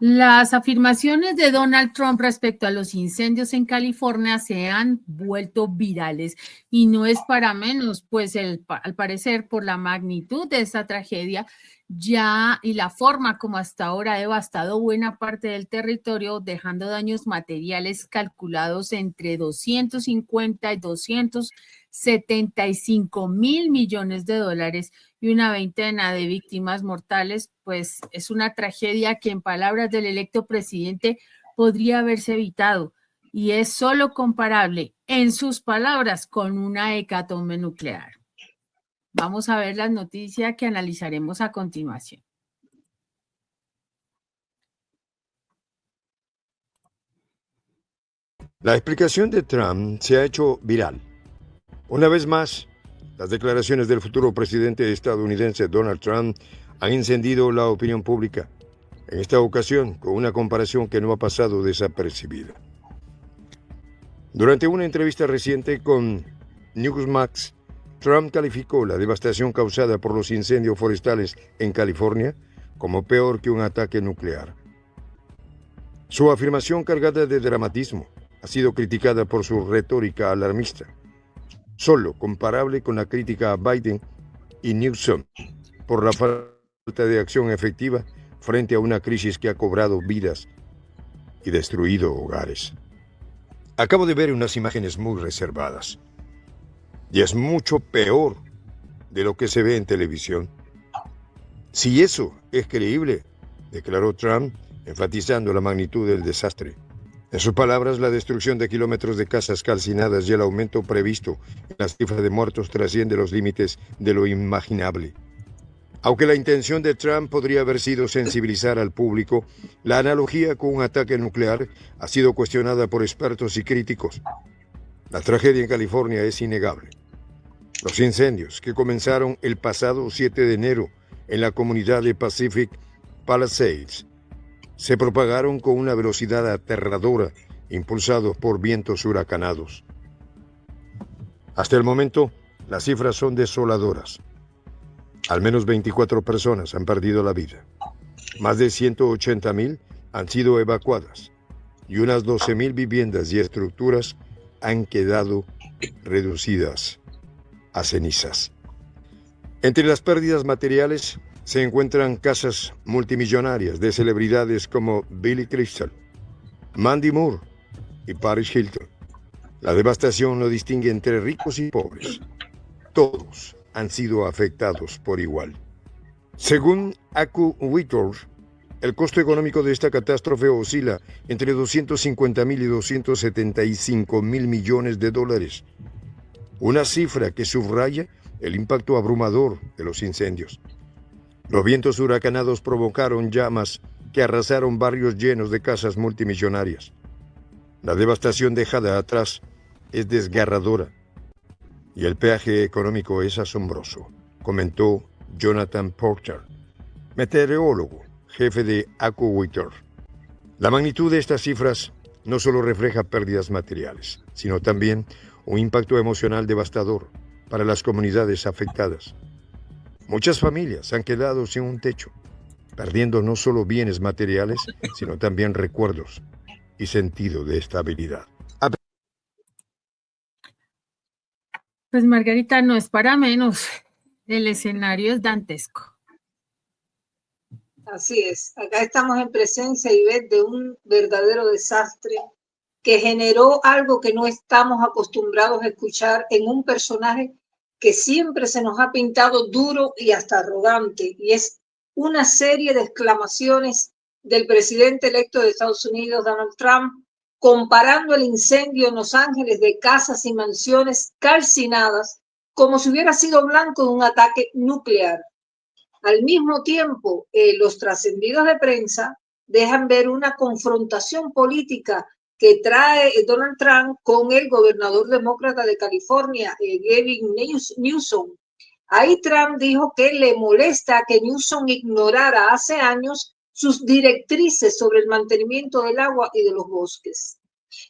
Las afirmaciones de Donald Trump respecto a los incendios en California se han vuelto virales y no es para menos, pues al parecer por la magnitud de esta tragedia ya y la forma como hasta ahora ha devastado buena parte del territorio, dejando daños materiales calculados entre 250 y 275.000 millones de dólares y una veintena de víctimas mortales, pues es una tragedia que en palabras del electo presidente podría haberse evitado y es solo comparable, en sus palabras, con una hecatombe nuclear. Vamos a ver las noticias que analizaremos a continuación. La explicación de Trump se ha hecho viral. Una vez más, las declaraciones del futuro presidente estadounidense Donald Trump han encendido la opinión pública, en esta ocasión con una comparación que no ha pasado desapercibida. Durante una entrevista reciente con Newsmax, Trump calificó la devastación causada por los incendios forestales en California como peor que un ataque nuclear. Su afirmación cargada de dramatismo ha sido criticada por su retórica alarmista, solo comparable con la crítica a Biden y Newsom por la falta de acción efectiva frente a una crisis que ha cobrado vidas y destruido hogares. Acabo de ver unas imágenes muy reservadas, y es mucho peor de lo que se ve en televisión. Si eso es creíble, declaró Trump, enfatizando la magnitud del desastre. En sus palabras, la destrucción de kilómetros de casas calcinadas y el aumento previsto en la cifra de muertos trasciende los límites de lo imaginable. Aunque la intención de Trump podría haber sido sensibilizar al público, la analogía con un ataque nuclear ha sido cuestionada por expertos y críticos. La tragedia en California es innegable. Los incendios que comenzaron el pasado 7 de enero en la comunidad de Pacific Palisades se propagaron con una velocidad aterradora, impulsados por vientos huracanados. Hasta el momento, las cifras son desoladoras. Al menos 24 personas han perdido la vida. Más de 180,000 han sido evacuadas y unas 12,000 viviendas y estructuras han quedado reducidas a cenizas. Entre las pérdidas materiales se encuentran casas multimillonarias de celebridades como Billy Crystal, Mandy Moore y Paris Hilton. La devastación no distingue entre ricos y pobres. Todos han sido afectados por igual. Según AccuWeather, el costo económico de esta catástrofe oscila entre 250,000 y 275,000 millones de dólares, una cifra que subraya el impacto abrumador de los incendios. Los vientos huracanados provocaron llamas que arrasaron barrios llenos de casas multimillonarias. La devastación dejada atrás es desgarradora y el peaje económico es asombroso, comentó Jonathan Porter, meteorólogo, jefe de AccuWeather. La magnitud de estas cifras no solo refleja pérdidas materiales, sino también un impacto emocional devastador para las comunidades afectadas. Muchas familias han quedado sin un techo, perdiendo no solo bienes materiales, sino también recuerdos y sentido de estabilidad. Pues Margarita, no es para menos. El escenario es dantesco. Así es. Acá estamos en presencia, Ivette, de un verdadero desastre que generó algo que no estamos acostumbrados a escuchar en un personaje que siempre se nos ha pintado duro y hasta arrogante, y es una serie de exclamaciones del presidente electo de Estados Unidos, Donald Trump, comparando el incendio en Los Ángeles de casas y mansiones calcinadas como si hubiera sido blanco de un ataque nuclear. Al mismo tiempo, los trascendidos de prensa dejan ver una confrontación política que trae Donald Trump con el gobernador demócrata de California, Gavin Newsom. Ahí Trump dijo que le molesta que Newsom ignorara hace años sus directrices sobre el mantenimiento del agua y de los bosques.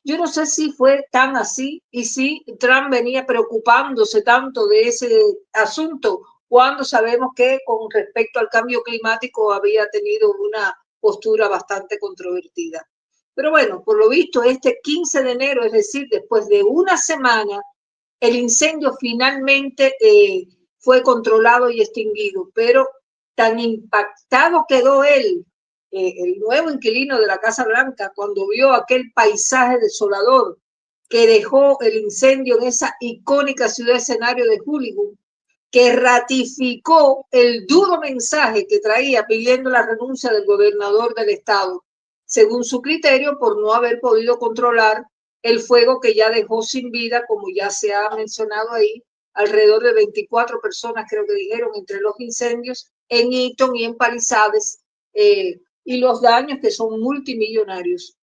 Yo no sé si fue tan así y si Trump venía preocupándose tanto de ese asunto cuando sabemos que con respecto al cambio climático había tenido una postura bastante controvertida. Pero bueno, por lo visto, este 15 de enero, es decir, después de una semana, el incendio finalmente fue controlado y extinguido, pero tan impactado quedó él, el nuevo inquilino de la Casa Blanca, cuando vio aquel paisaje desolador que dejó el incendio en esa icónica ciudad escenario de Hollywood, que ratificó el duro mensaje que traía pidiendo la renuncia del gobernador del estado, según su criterio, por no haber podido controlar el fuego que ya dejó sin vida, como ya se ha mencionado ahí, alrededor de 24 personas, creo que dijeron, entre los incendios en Eaton y en Palisades, y los daños que son multimillonarios.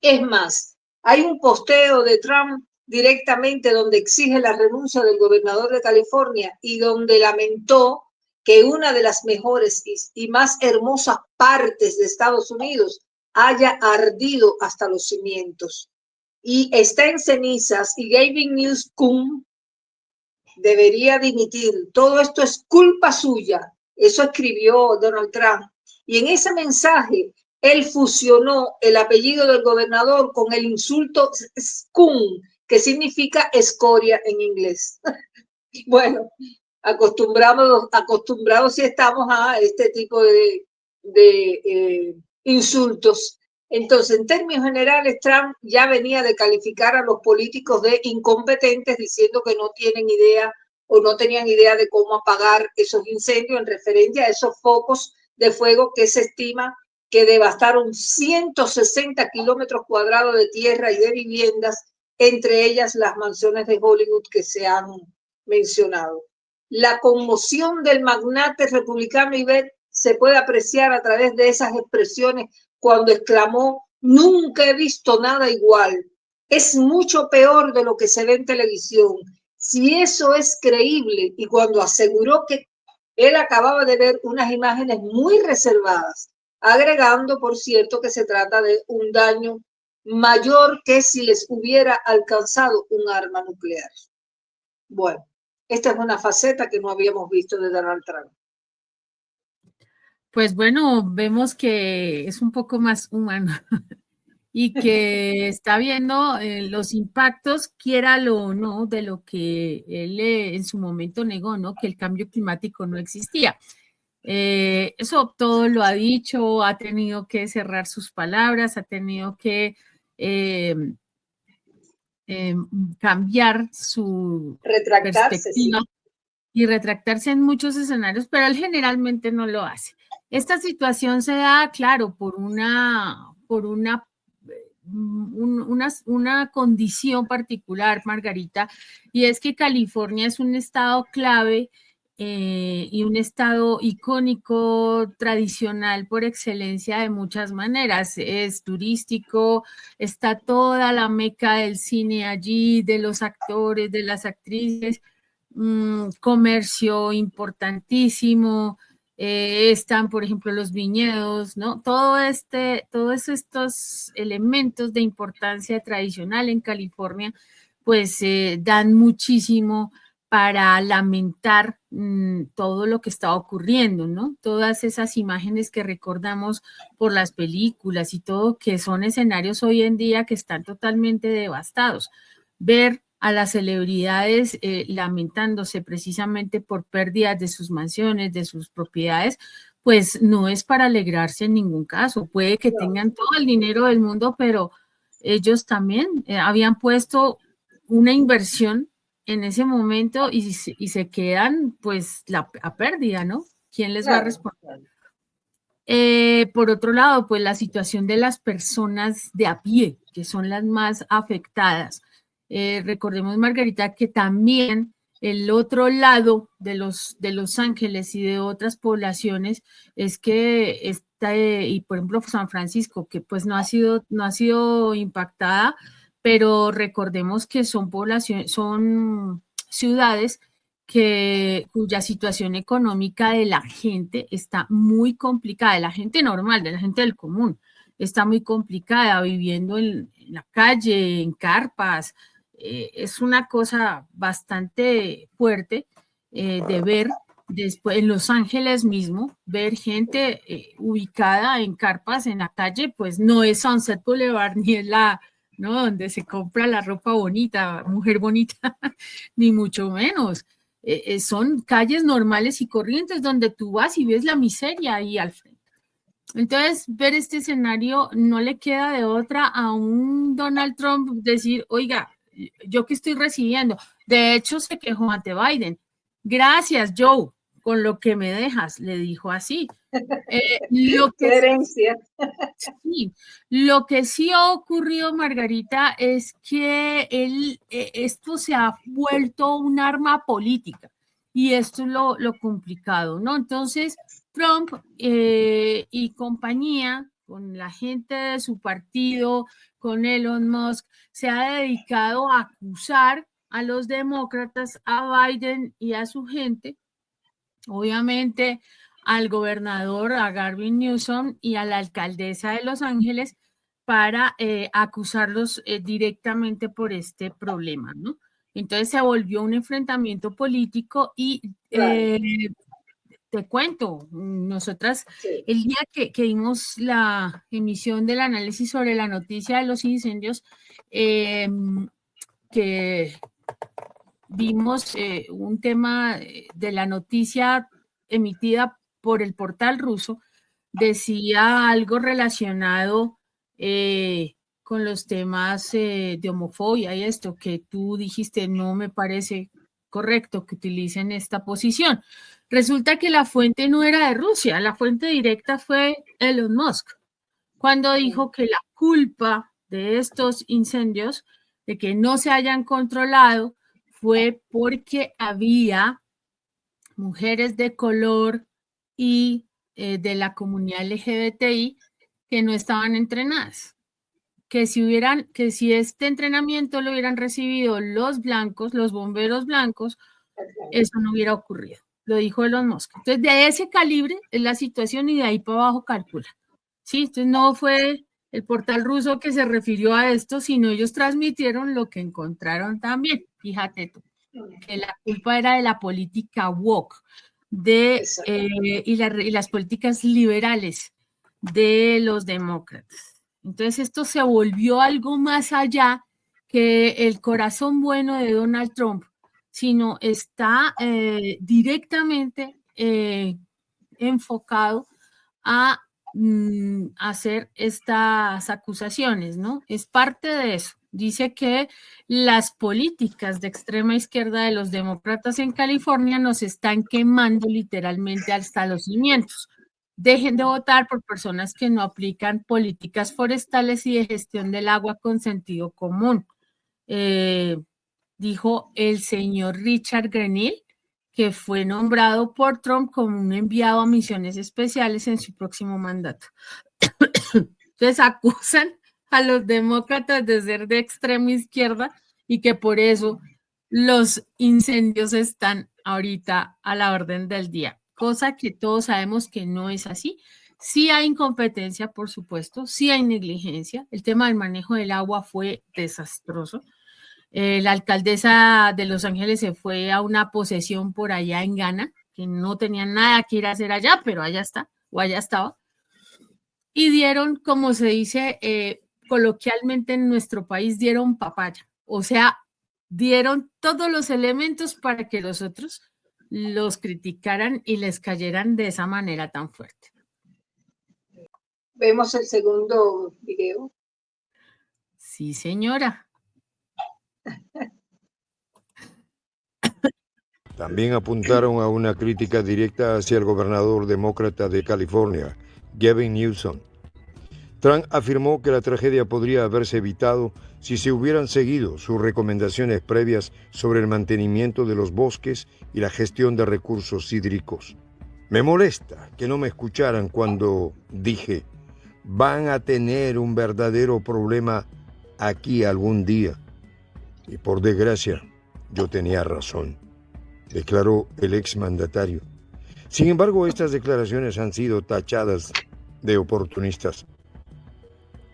Es más, hay un posteo de Trump directamente donde exige la renuncia del gobernador de California y donde lamentó que una de las mejores y más hermosas partes de Estados Unidos haya ardido hasta los cimientos. Y está en cenizas y Gavin Newsom debería dimitir. Todo esto es culpa suya. Eso escribió Donald Trump. Y en ese mensaje, él fusionó el apellido del gobernador con el insulto scum, que significa escoria en inglés. Bueno, acostumbrados si estamos a este tipo de insultos. Entonces, en términos generales, Trump ya venía de calificar a los políticos de incompetentes, diciendo que no tienen idea o no tenían idea de cómo apagar esos incendios, en referencia a esos focos de fuego que se estima que devastaron 160 kilómetros cuadrados de tierra y de viviendas, entre ellas las mansiones de Hollywood que se han mencionado. La conmoción del magnate republicano Ivette se puede apreciar a través de esas expresiones cuando exclamó: nunca he visto nada igual, es mucho peor de lo que se ve en televisión, si eso es creíble, y cuando aseguró que él acababa de ver unas imágenes muy reservadas, agregando, por cierto, que se trata de un daño mayor que si les hubiera alcanzado un arma nuclear. Bueno, esta es una faceta que no habíamos visto de Donald Trump. Pues bueno, vemos que es un poco más humano y que está viendo los impactos, quiéralo o no, de lo que él en su momento negó, ¿no? Que el cambio climático no existía. Eso todo lo ha dicho, ha tenido que cerrar sus palabras, ha tenido que cambiar su perspectiva y retractarse en muchos escenarios, pero él generalmente no lo hace. Esta situación se da, claro, por una condición particular, Margarita, y es que California es un estado clave y un estado icónico, tradicional por excelencia de muchas maneras. Es turístico, está toda la meca del cine allí, de los actores, de las actrices, comercio importantísimo. Están, por ejemplo, los viñedos, ¿no? Todos estos elementos de importancia tradicional en California, pues dan muchísimo para lamentar todo lo que está ocurriendo, ¿no? Todas esas imágenes que recordamos por las películas y todo, que son escenarios hoy en día que están totalmente devastados. Ver a las celebridades lamentándose precisamente por pérdidas de sus mansiones, de sus propiedades, pues no es para alegrarse en ningún caso. Puede que tengan todo el dinero del mundo, pero ellos también habían puesto una inversión en ese momento y se quedan pues a pérdida, ¿no? ¿Quién les va a responder? Por otro lado, pues la situación de las personas de a pie, que son las más afectadas. Recordemos, Margarita, que también el otro lado de Los Ángeles y de otras poblaciones es que y por ejemplo San Francisco, que pues no ha sido impactada, pero recordemos que son ciudades cuya situación económica de la gente está muy complicada, de la gente normal, de la gente del común, está muy complicada, viviendo en la calle, en carpas. Es una cosa bastante fuerte de ver Después, en Los Ángeles mismo, ver gente ubicada en carpas en la calle, pues no es Sunset Boulevard ni es ¿no? Donde se compra la ropa bonita, mujer bonita, ni mucho menos. Son calles normales y corrientes donde tú vas y ves la miseria ahí al frente. Entonces, ver este escenario no le queda de otra a un Donald Trump decir, oiga, ¿yo qué estoy recibiendo? De hecho, se quejó ante Biden. Gracias, Joe, con lo que me dejas, le dijo así. Lo que sí ha ocurrido, Margarita, es que esto se ha vuelto un arma política y esto es lo complicado, ¿no? Entonces, Trump y compañía, con la gente de su partido, con Elon Musk, se ha dedicado a acusar a los demócratas, a Biden y a su gente, obviamente al gobernador, a Gavin Newsom y a la alcaldesa de Los Ángeles para acusarlos directamente por este problema, ¿no? Entonces se volvió un enfrentamiento político y te cuento, nosotras el día que vimos la emisión del análisis sobre la noticia de los incendios, que vimos un tema de la noticia emitida por el portal ruso, decía algo relacionado con los temas de homofobia y esto que tú dijiste, no me parece correcto que utilicen esta posición. Resulta que la fuente no era de Rusia, la fuente directa fue Elon Musk, cuando dijo que la culpa de estos incendios, de que no se hayan controlado, fue porque había mujeres de color y de la comunidad LGBTI que no estaban entrenadas. Que si este entrenamiento lo hubieran recibido los blancos, los bomberos blancos, eso no hubiera ocurrido. Lo dijo Elon Musk. Entonces, de ese calibre es la situación y de ahí para abajo calcula. Sí, entonces no fue el portal ruso que se refirió a esto, sino ellos transmitieron lo que encontraron también. Fíjate tú, que la culpa era de la política woke y las políticas liberales de los demócratas. Entonces esto se volvió algo más allá que el corazón bueno de Donald Trump, sino está directamente enfocado a hacer estas acusaciones, ¿no? Es parte de eso. Dice que las políticas de extrema izquierda de los demócratas en California nos están quemando literalmente hasta los cimientos. Dejen de votar por personas que no aplican políticas forestales y de gestión del agua con sentido común. Dijo el señor Richard Grenell, que fue nombrado por Trump como un enviado a misiones especiales en su próximo mandato. Entonces acusan a los demócratas de ser de extrema izquierda y que por eso los incendios están ahorita a la orden del día, cosa que todos sabemos que no es así. Sí hay incompetencia, por supuesto, sí hay negligencia. El tema del manejo del agua fue desastroso. La alcaldesa de Los Ángeles se fue a una posesión por allá en Ghana, que no tenía nada que ir a hacer allá, pero allá está, o allá estaba. Y dieron, como se dice coloquialmente en nuestro país, dieron papaya. O sea, dieron todos los elementos para que los otros los criticaran y les cayeran de esa manera tan fuerte. Vemos el segundo video. Sí, señora. También apuntaron a una crítica directa hacia el gobernador demócrata de California, Gavin Newsom. Trump afirmó que la tragedia podría haberse evitado si se hubieran seguido sus recomendaciones previas sobre el mantenimiento de los bosques y la gestión de recursos hídricos. Me molesta que no me escucharan cuando dije, van a tener un verdadero problema aquí algún día. Y por desgracia, yo tenía razón, declaró el exmandatario. Sin embargo, estas declaraciones han sido tachadas de oportunistas.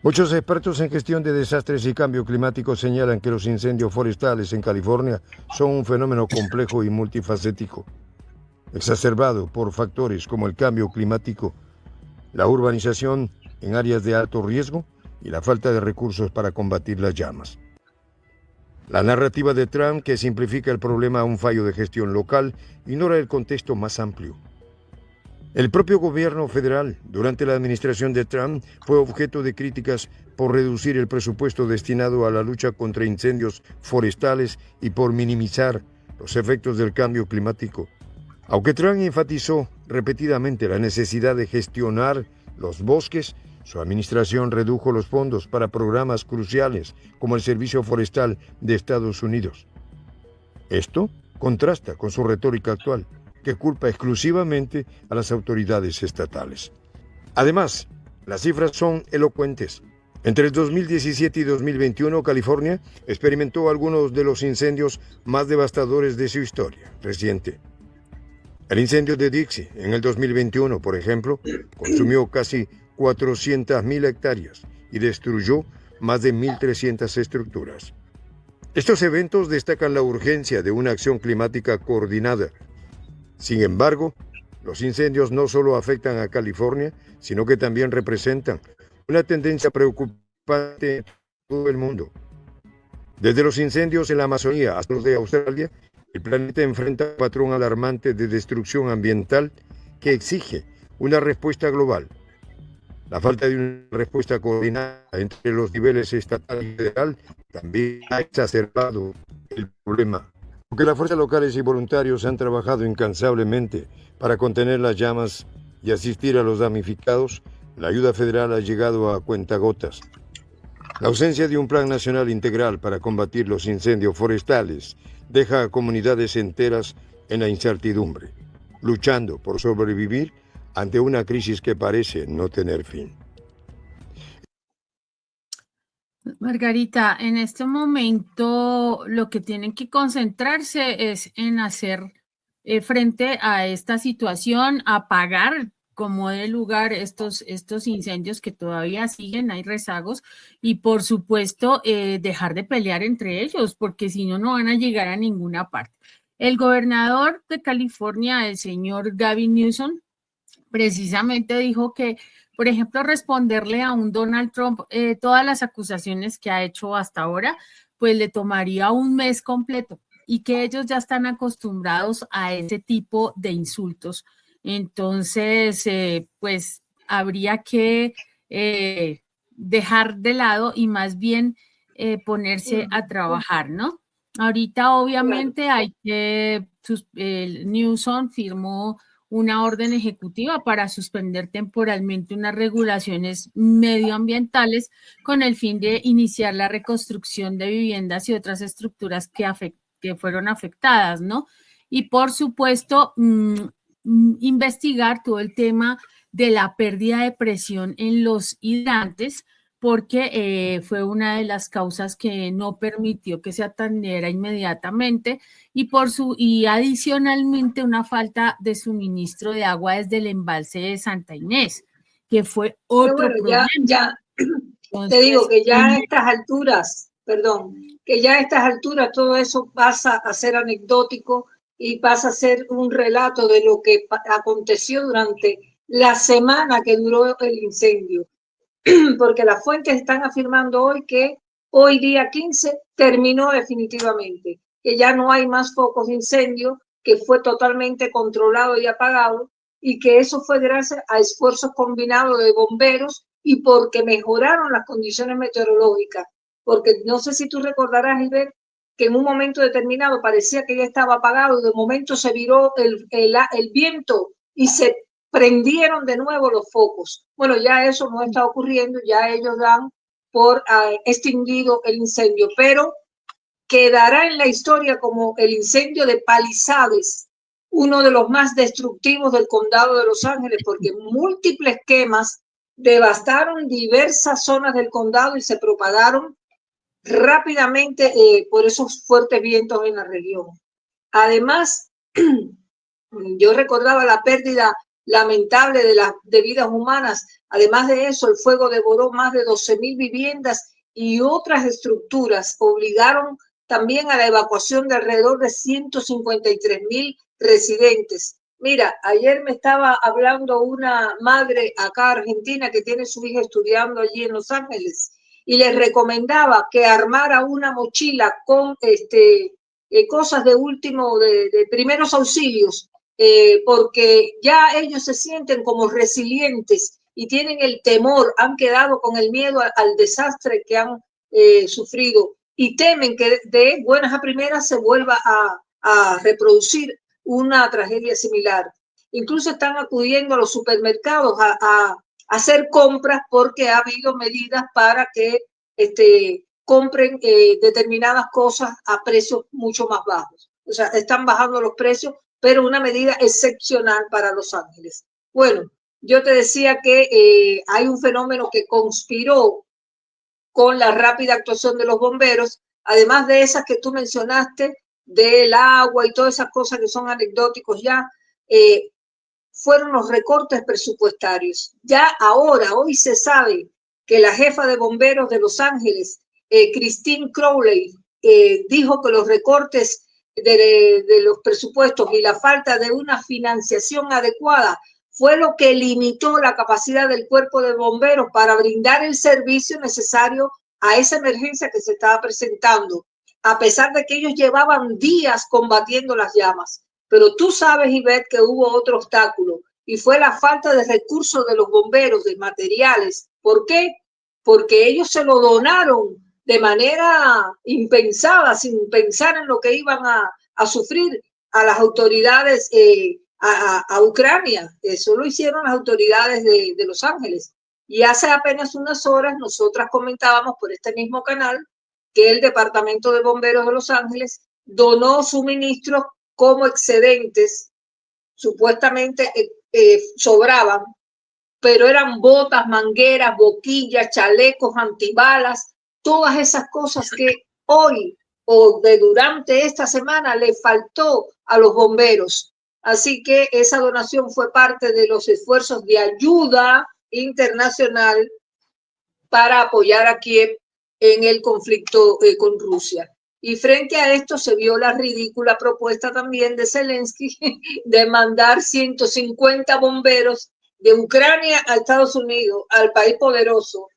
Muchos expertos en gestión de desastres y cambio climático señalan que los incendios forestales en California son un fenómeno complejo y multifacético. exacerbado por factores como el cambio climático, la urbanización en áreas de alto riesgo y la falta de recursos para combatir las llamas. La narrativa de Trump, que simplifica el problema a un fallo de gestión local, ignora el contexto más amplio. El propio gobierno federal, durante la administración de Trump, fue objeto de críticas por reducir el presupuesto destinado a la lucha contra incendios forestales y por minimizar los efectos del cambio climático. Aunque Trump enfatizó repetidamente la necesidad de gestionar los bosques, su administración redujo los fondos para programas cruciales como el Servicio Forestal de Estados Unidos. Esto contrasta con su retórica actual, que culpa exclusivamente a las autoridades estatales. Además, las cifras son elocuentes. Entre el 2017 y 2021, California experimentó algunos de los incendios más devastadores de su historia reciente. El incendio de Dixie en el 2021, por ejemplo, consumió casi 400.000 hectáreas y destruyó más de 1.300 estructuras. Estos eventos destacan la urgencia de una acción climática coordinada. Sin embargo, los incendios no solo afectan a California, sino que también representan una tendencia preocupante en todo el mundo. Desde los incendios en la Amazonía hasta los de Australia, el planeta enfrenta un patrón alarmante de destrucción ambiental que exige una respuesta global. La falta de una respuesta coordinada entre los niveles estatal y federal también ha exacerbado el problema. Aunque las fuerzas locales y voluntarios han trabajado incansablemente para contener las llamas y asistir a los damnificados, la ayuda federal ha llegado a cuentagotas. La ausencia de un plan nacional integral para combatir los incendios forestales deja a comunidades enteras en la incertidumbre, luchando por sobrevivir ante una crisis que parece no tener fin. Margarita, en este momento lo que tienen que concentrarse es en hacer frente a esta situación, apagar como de lugar estos incendios que todavía siguen, hay rezagos, y por supuesto dejar de pelear entre ellos, porque si no, no van a llegar a ninguna parte. El gobernador de California, el señor Gavin Newsom, precisamente dijo que, por ejemplo, responderle a un Donald Trump todas las acusaciones que ha hecho hasta ahora, pues le tomaría un mes completo y que ellos ya están acostumbrados a ese tipo de insultos. Entonces, pues habría que dejar de lado y más bien ponerse a trabajar, ¿no? Ahorita obviamente hay que, Newsom firmó una orden ejecutiva para suspender temporalmente unas regulaciones medioambientales con el fin de iniciar la reconstrucción de viviendas y otras estructuras que fueron afectadas, ¿no? Y por supuesto, investigar todo el tema de la pérdida de presión en los hidrantes, porque fue una de las causas que no permitió que se atendiera inmediatamente y adicionalmente una falta de suministro de agua desde el embalse de Santa Inés, que fue otro problema. Entonces, te digo que ya a estas alturas, que ya a estas alturas todo eso pasa a ser anecdótico y pasa a ser un relato de lo que aconteció durante la semana que duró el incendio. Porque las fuentes están afirmando hoy que hoy día 15 terminó definitivamente, que ya no hay más focos de incendio, que fue totalmente controlado y apagado y que eso fue gracias a esfuerzos combinados de bomberos y porque mejoraron las condiciones meteorológicas. Porque no sé si tú recordarás, Iber, que en un momento determinado parecía que ya estaba apagado y de momento se viró el viento y se prendieron de nuevo los focos. Bueno, ya eso no está ocurriendo, ya ellos dan por extinguido el incendio, pero quedará en la historia como el incendio de Palisades, uno de los más destructivos del condado de Los Ángeles, porque múltiples quemas devastaron diversas zonas del condado y se propagaron rápidamente por esos fuertes vientos en la región. Además, yo recordaba la pérdida lamentable de vidas humanas. Además de eso, el fuego devoró más de 12.000 viviendas y otras estructuras. Obligaron también a la evacuación de alrededor de 153.000 residentes. Mira, ayer me estaba hablando una madre acá argentina que tiene su hija estudiando allí en Los Ángeles y le recomendaba que armara una mochila con cosas de último, de primeros auxilios, porque ya ellos se sienten como resilientes y tienen el temor, han quedado con el miedo al desastre que han sufrido y temen que de buenas a primeras se vuelva a reproducir una tragedia similar. Incluso están acudiendo a los supermercados a hacer compras porque ha habido medidas para que compren determinadas cosas a precios mucho más bajos. O sea, están bajando los precios, pero una medida excepcional para Los Ángeles. Bueno, yo te decía que hay un fenómeno que conspiró con la rápida actuación de los bomberos, además de esas que tú mencionaste, del agua y todas esas cosas que son anecdóticos ya, fueron los recortes presupuestarios. Ya ahora, hoy se sabe que la jefa de bomberos de Los Ángeles, Christine Crowley, dijo que los recortes de los presupuestos y la falta de una financiación adecuada fue lo que limitó la capacidad del cuerpo de bomberos para brindar el servicio necesario a esa emergencia que se estaba presentando, a pesar de que ellos llevaban días combatiendo las llamas. Pero tú sabes, Ivette, que hubo otro obstáculo y fue la falta de recursos de los bomberos, de materiales. ¿Por qué? Porque ellos se lo donaron de manera impensada, sin pensar en lo que iban a sufrir a las autoridades, a Ucrania. Eso lo hicieron las autoridades de Los Ángeles. Y hace apenas unas horas nosotras comentábamos por este mismo canal que el Departamento de Bomberos de Los Ángeles donó suministros como excedentes, supuestamente sobraban, pero eran botas, mangueras, boquillas, chalecos, antibalas, todas esas cosas que hoy o durante esta semana le faltó a los bomberos. Así que esa donación fue parte de los esfuerzos de ayuda internacional para apoyar a Kiev en el conflicto con Rusia. Y frente a esto se vio la ridícula propuesta también de Zelensky de mandar 150 bomberos de Ucrania a Estados Unidos, al país poderoso,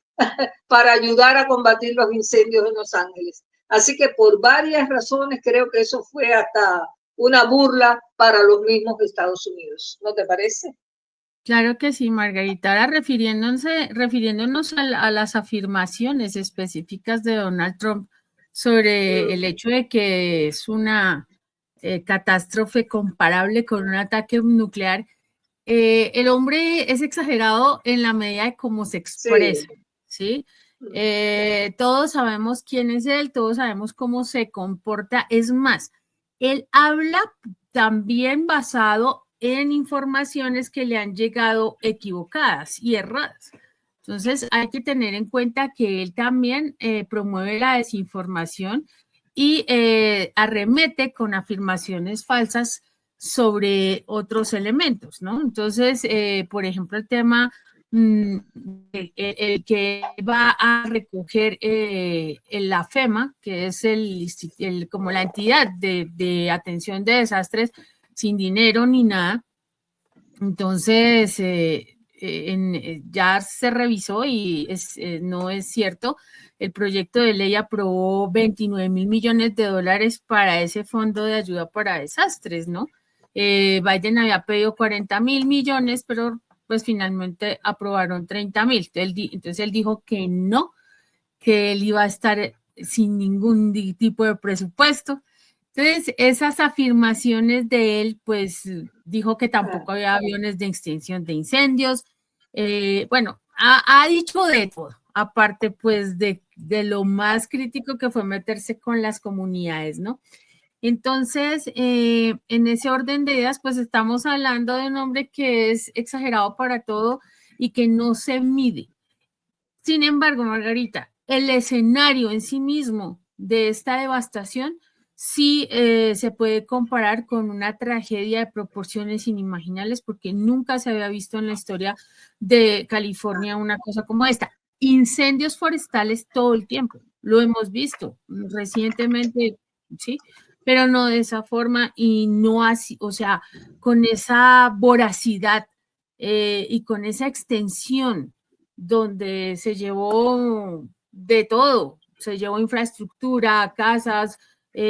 para ayudar a combatir los incendios en Los Ángeles. Así que por varias razones creo que eso fue hasta una burla para los mismos Estados Unidos. ¿No te parece? Claro que sí, Margarita. Ahora refiriéndonos a las afirmaciones específicas de Donald Trump sobre el hecho de que es una catástrofe comparable con un ataque nuclear, el hombre es exagerado en la medida de cómo se expresa, ¿sí? Todos sabemos quién es él, todos sabemos cómo se comporta. Es más, él habla también basado en informaciones que le han llegado equivocadas y erradas. Entonces hay que tener en cuenta que él también promueve la desinformación y arremete con afirmaciones falsas sobre otros elementos, ¿no? Entonces, por ejemplo, el tema el que va a recoger la FEMA, que es como la entidad de atención de desastres sin dinero ni nada. Entonces, ya se revisó y no es cierto. El proyecto de ley aprobó 29 mil millones de dólares para ese fondo de ayuda para desastres, ¿no? Biden había pedido 40 mil millones, pero pues finalmente aprobaron 30 mil. Entonces él dijo que no, que él iba a estar sin ningún tipo de presupuesto. Entonces, esas afirmaciones de él, pues dijo que tampoco había aviones de extinción de incendios. Bueno, ha dicho de todo, aparte pues de lo más crítico que fue meterse con las comunidades, ¿no? Entonces, en ese orden de ideas, pues estamos hablando de un hombre que es exagerado para todo y que no se mide. Sin embargo, Margarita, el escenario en sí mismo de esta devastación sí se puede comparar con una tragedia de proporciones inimaginables porque nunca se había visto en la historia de California una cosa como esta. Incendios forestales todo el tiempo, lo hemos visto recientemente, ¿sí? pero no de esa forma y no así, o sea, con esa voracidad y con esa extensión donde se llevó de todo, se llevó infraestructura, casas,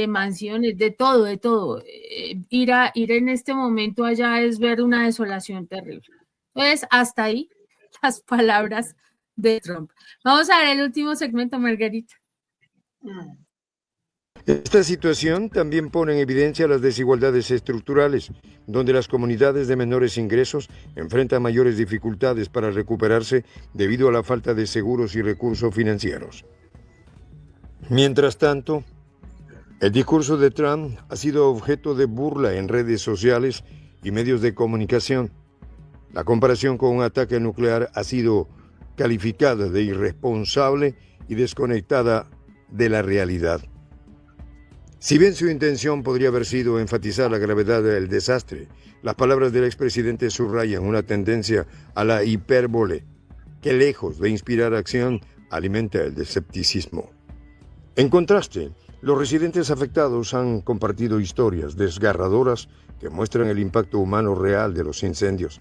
mansiones, de todo, de todo. Ir en este momento allá es ver una desolación terrible. Entonces, hasta ahí las palabras de Trump. Vamos a ver el último segmento, Margarita. Esta situación también pone en evidencia las desigualdades estructurales, donde las comunidades de menores ingresos enfrentan mayores dificultades para recuperarse debido a la falta de seguros y recursos financieros. Mientras tanto, el discurso de Trump ha sido objeto de burla en redes sociales y medios de comunicación. La comparación con un ataque nuclear ha sido calificada de irresponsable y desconectada de la realidad. Si bien su intención podría haber sido enfatizar la gravedad del desastre, las palabras del expresidente subrayan una tendencia a la hipérbole que, lejos de inspirar acción, alimenta el escepticismo. En contraste, los residentes afectados han compartido historias desgarradoras que muestran el impacto humano real de los incendios.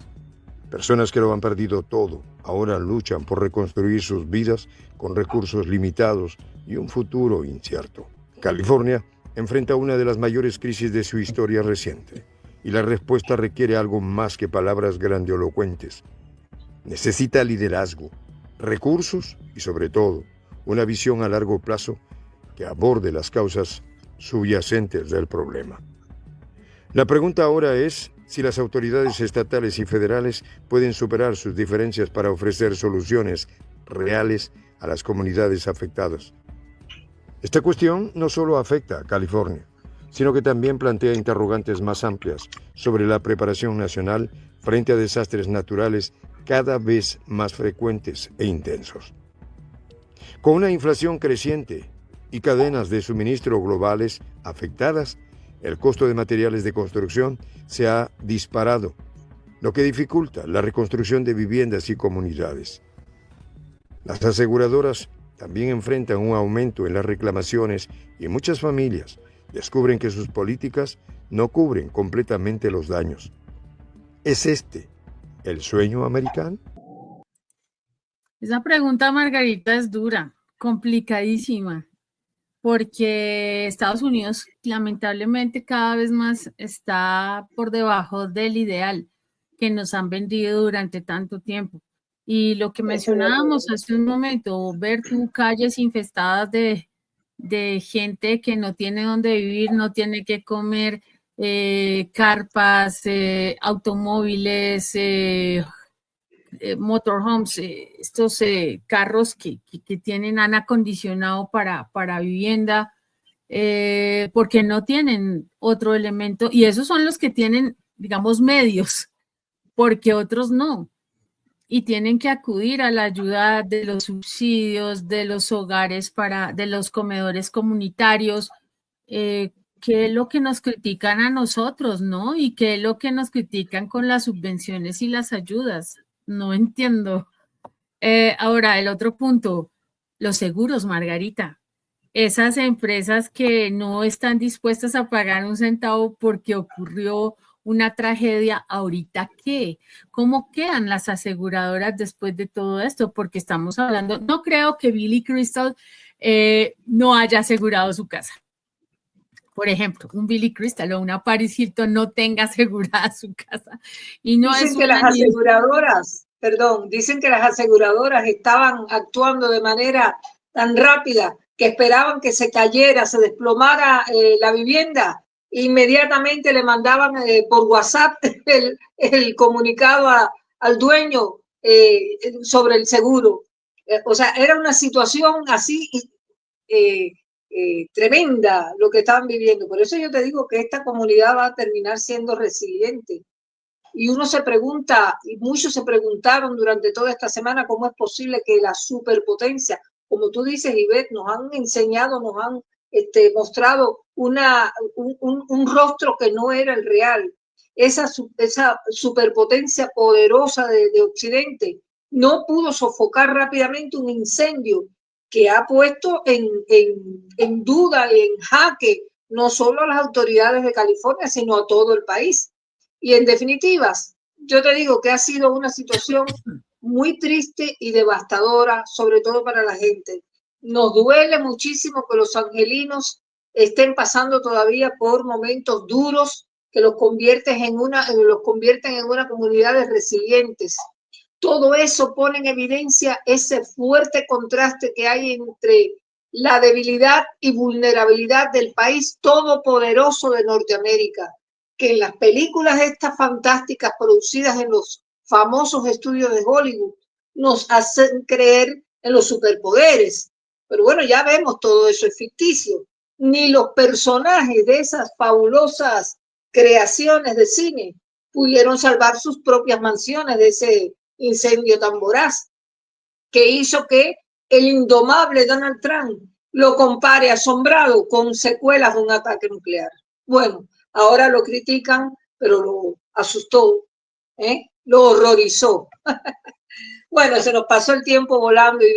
Personas que lo han perdido todo ahora luchan por reconstruir sus vidas con recursos limitados y un futuro incierto. California enfrenta una de las mayores crisis de su historia reciente, y la respuesta requiere algo más que palabras grandilocuentes. Necesita liderazgo, recursos y, sobre todo, una visión a largo plazo que aborde las causas subyacentes del problema. La pregunta ahora es si las autoridades estatales y federales pueden superar sus diferencias para ofrecer soluciones reales a las comunidades afectadas. Esta cuestión no solo afecta a California, sino que también plantea interrogantes más amplias sobre la preparación nacional frente a desastres naturales cada vez más frecuentes e intensos. Con una inflación creciente y cadenas de suministro globales afectadas, el costo de materiales de construcción se ha disparado, lo que dificulta la reconstrucción de viviendas y comunidades. Las aseguradoras también enfrentan un aumento en las reclamaciones y muchas familias descubren que sus políticas no cubren completamente los daños. ¿Es este el sueño americano? Esa pregunta, Margarita, es dura, complicadísima, porque Estados Unidos lamentablemente cada vez más está por debajo del ideal que nos han vendido durante tanto tiempo. Y lo que mencionábamos hace un momento, ver tus calles infestadas de gente que no tiene dónde vivir, no tiene qué comer, carpas, automóviles, motorhomes, estos carros que tienen aire acondicionado para vivienda, porque no tienen otro elemento, y esos son los que tienen, digamos, medios, porque otros no, y tienen que acudir a la ayuda de los subsidios, de los hogares, de los comedores comunitarios, que es lo que nos critican a nosotros, ¿no? Y que es lo que nos critican con las subvenciones y las ayudas. No entiendo. Ahora, el otro punto, los seguros, Margarita. Esas empresas que no están dispuestas a pagar un centavo porque ocurrió una tragedia, ¿ahorita qué? ¿Cómo quedan las aseguradoras después de todo esto? Porque estamos hablando, no creo que Billy Crystal no haya asegurado su casa. Por ejemplo, un Billy Crystal o una Paris Hilton no tenga asegurada su casa. Y no dicen es que las aseguradoras, dicen que las aseguradoras estaban actuando de manera tan rápida que esperaban que se cayera, se desplomara la vivienda. Inmediatamente le mandaban por WhatsApp el comunicado al dueño sobre el seguro. O sea, era una situación así tremenda lo que estaban viviendo. Por eso yo te digo que esta comunidad va a terminar siendo resiliente. Y uno se pregunta, y muchos se preguntaron durante toda esta semana, cómo es posible que la superpotencia, como tú dices, Ivette, nos han enseñado, nos han mostrado un rostro que no era el real. Esa superpotencia poderosa de Occidente no pudo sofocar rápidamente un incendio que ha puesto en duda y en jaque no solo a las autoridades de California, sino a todo el país. Y en definitiva, yo te digo que ha sido una situación muy triste y devastadora, sobre todo para la gente. Nos duele muchísimo que los angelinos estén pasando todavía por momentos duros que los convierten en una comunidad de resilientes. Todo eso pone en evidencia ese fuerte contraste que hay entre la debilidad y vulnerabilidad del país todopoderoso de Norteamérica, que en las películas estas fantásticas producidas en los famosos estudios de Hollywood nos hacen creer en los superpoderes. Pero bueno, ya vemos, todo eso es ficticio. Ni los personajes de esas fabulosas creaciones de cine pudieron salvar sus propias mansiones de ese incendio tan voraz, que hizo que el indomable Donald Trump lo compare asombrado con secuelas de un ataque nuclear. Bueno, ahora lo critican, pero lo asustó, lo horrorizó. Bueno, se nos pasó el tiempo volando, y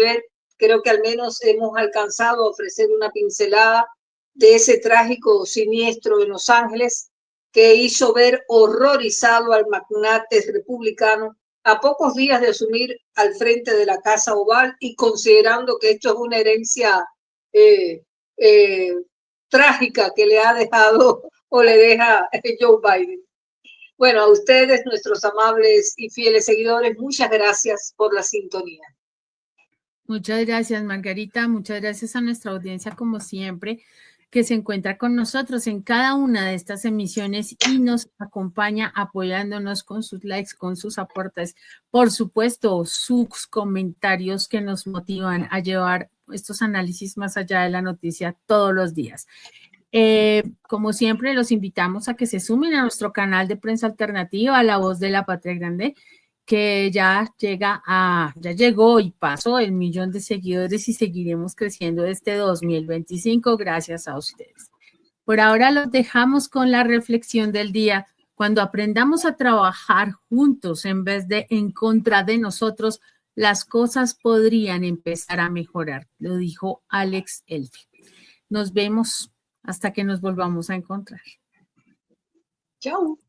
creo que al menos hemos alcanzado a ofrecer una pincelada de ese trágico siniestro en Los Ángeles que hizo ver horrorizado al magnate republicano a pocos días de asumir al frente de la Casa Oval, y considerando que esto es una herencia trágica que le ha dejado o le deja Joe Biden. Bueno, a ustedes, nuestros amables y fieles seguidores, muchas gracias por la sintonía. Muchas gracias, Margarita. Muchas gracias a nuestra audiencia, como siempre, que se encuentra con nosotros en cada una de estas emisiones y nos acompaña apoyándonos con sus likes, con sus aportes, por supuesto, sus comentarios que nos motivan a llevar estos análisis más allá de la noticia todos los días. Como siempre, los invitamos a que se sumen a nuestro canal de Prensa Alternativa, La Voz de la Patria Grande, que ya llegó y pasó el 1.000.000 de seguidores, y seguiremos creciendo este 2025 gracias a ustedes. Por ahora los dejamos con la reflexión del día. Cuando aprendamos a trabajar juntos en vez de en contra de nosotros, las cosas podrían empezar a mejorar, lo dijo Alex Elfi. Nos vemos hasta que nos volvamos a encontrar. Chao.